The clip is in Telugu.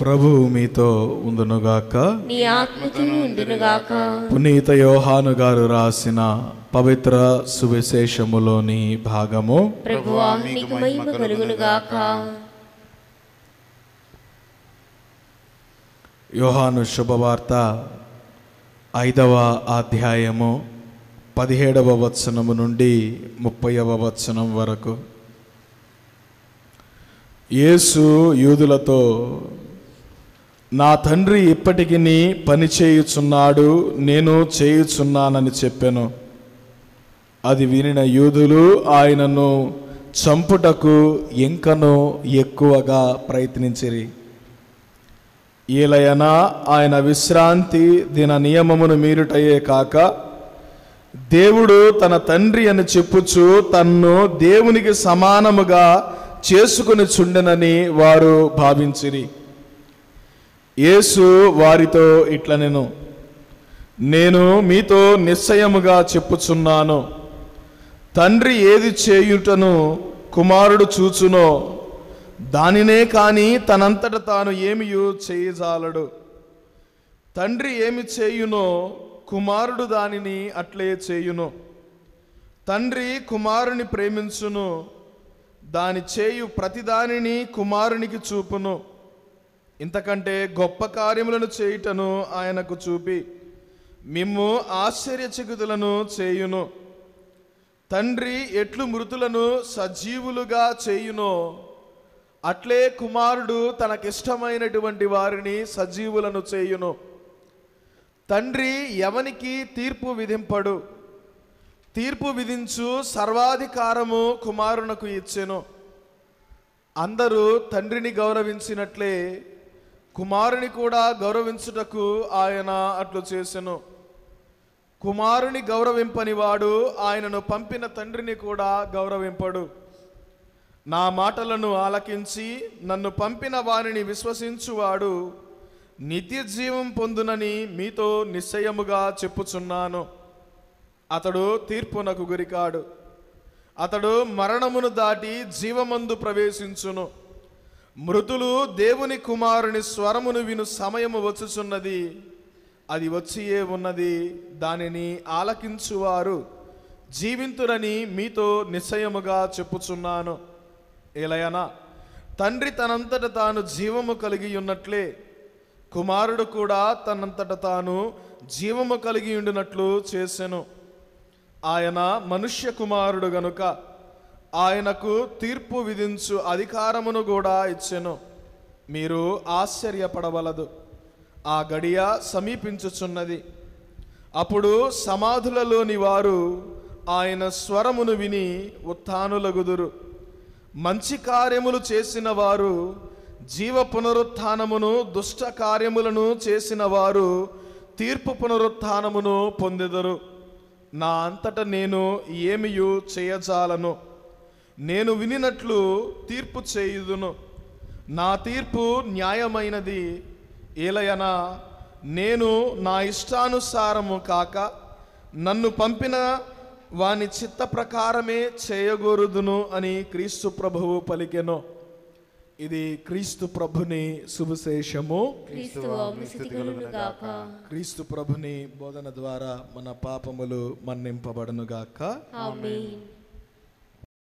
ప్రభువు మీతో ఉండునుగాక. నీ ఆత్మతో ఉండునుగాక. పునీత యోహాను గారు రాసిన పవిత్ర సువిశేషములోని భాగము. ప్రభువా నీకు మహిమ కలుగునుగాక. యోహాను శుభవార్త 5వ అధ్యాయము 17వ వచనము నుండి 30వ వచనం వరకు. యేసు యూదులతో, నా తండ్రి ఇప్పటికి పని చేయుచున్నాడు, నేను చేయుచున్నానని చెప్పెను. అది వినిన యూదులు ఆయనను చంపుటకు ఇంకనూ ఎక్కువగా ప్రయత్నించిరి. ఏలయనా ఆయన విశ్రాంతి దిన నియమమును మీరుటయే కాక దేవుడు తన తండ్రి అని చెప్పుచు తన్ను దేవునికి సమానముగా చేసుకుని చుండెనని వారు భావించిరి. యేసు వారితో ఇట్లనెను, నేను మీతో నిశ్చయముగా చెప్పుచున్నాను, తండ్రి ఏది చేయుటను కుమారుడు చూచునో దానినే కాని తనంతట తాను ఏమియు చేయజాలడు. తండ్రి ఏమి చేయునో కుమారుడు దానిని అట్లే చేయును. తండ్రి కుమారుని ప్రేమించును, దాని చేయు ప్రతిదానిని కుమారునికి చూపును. ఇంతకంటే గొప్ప కార్యములను చేయుటను ఆయనకు చూపి మిమ్ము ఆశ్చర్యచకితులను చేయును. తండ్రి ఎట్లు మృతులను సజీవులుగా చేయునో అట్లే కుమారుడు తనకిష్టమైనటువంటి వారిని సజీవులను చేయును. తండ్రి ఎవనికి తీర్పు విధింపడు, తీర్పు విధించు సర్వాధికారము కుమారునకు ఇచ్చెను. అందరూ తండ్రిని గౌరవించినట్లే కుమారుని కూడా గౌరవించుటకు ఆయన అట్లు చేసెను. కుమారుని గౌరవింపని వాడు ఆయనను పంపిన తండ్రిని కూడా గౌరవింపడు. నా మాటలను ఆలకించి నన్ను పంపిన వారిని విశ్వసించువాడు నిత్య జీవం పొందునని మీతో నిశ్చయముగా చెప్పుచున్నాను. అతడు తీర్పునకు గురికాడు, అతడు మరణమును దాటి జీవమందు ప్రవేశించును. మృతులు దేవుని కుమారుని స్వరమును విను సమయము వచ్చుచున్నది, అది వచ్చియే ఉన్నది. దానిని ఆలకించువారు జీవింతురని మీతో నిశ్చయముగా చెప్పుచున్నాను. ఏలయనా తండ్రి తనంతట తాను జీవము కలిగి ఉన్నట్లే కుమారుడు కూడా తనంతట తాను జీవము కలిగి ఉండినట్లు చేసెను. ఆయన మనుష్య కుమారుడు గనుక ఆయనకు తీర్పు విధించు అధికారమును కూడా ఇచ్చెను. మీరు ఆశ్చర్యపడవలదు, ఆ గడియ సమీపించుచున్నది. అప్పుడు సమాధులలోని వారు ఆయన స్వరమును విని ఉత్థానులగుదురు. మంచి కార్యములు చేసిన వారు జీవ పునరుత్థానమును, దుష్ట కార్యములను చేసిన వారు తీర్పు పునరుత్థానమును పొందెదరు. నా అంతట నేను ఏమియు చేయజాలను, నేను వినినట్లు తీర్పు చేయుదును. నా తీర్పు న్యాయమైనది. ఏలయనా నేను నా ఇష్టానుసారము కాక నన్ను పంపిన వాని చిత్త ప్రకారమే చేయగోరుదును అని క్రీస్తు ప్రభువు పలికెను. ఇది క్రీస్తు ప్రభుని సువిశేషము. క్రీస్తు ప్రభుని బోధన ద్వారా మన పాపములు మన్నింపబడునుగాక. ఆమేన్.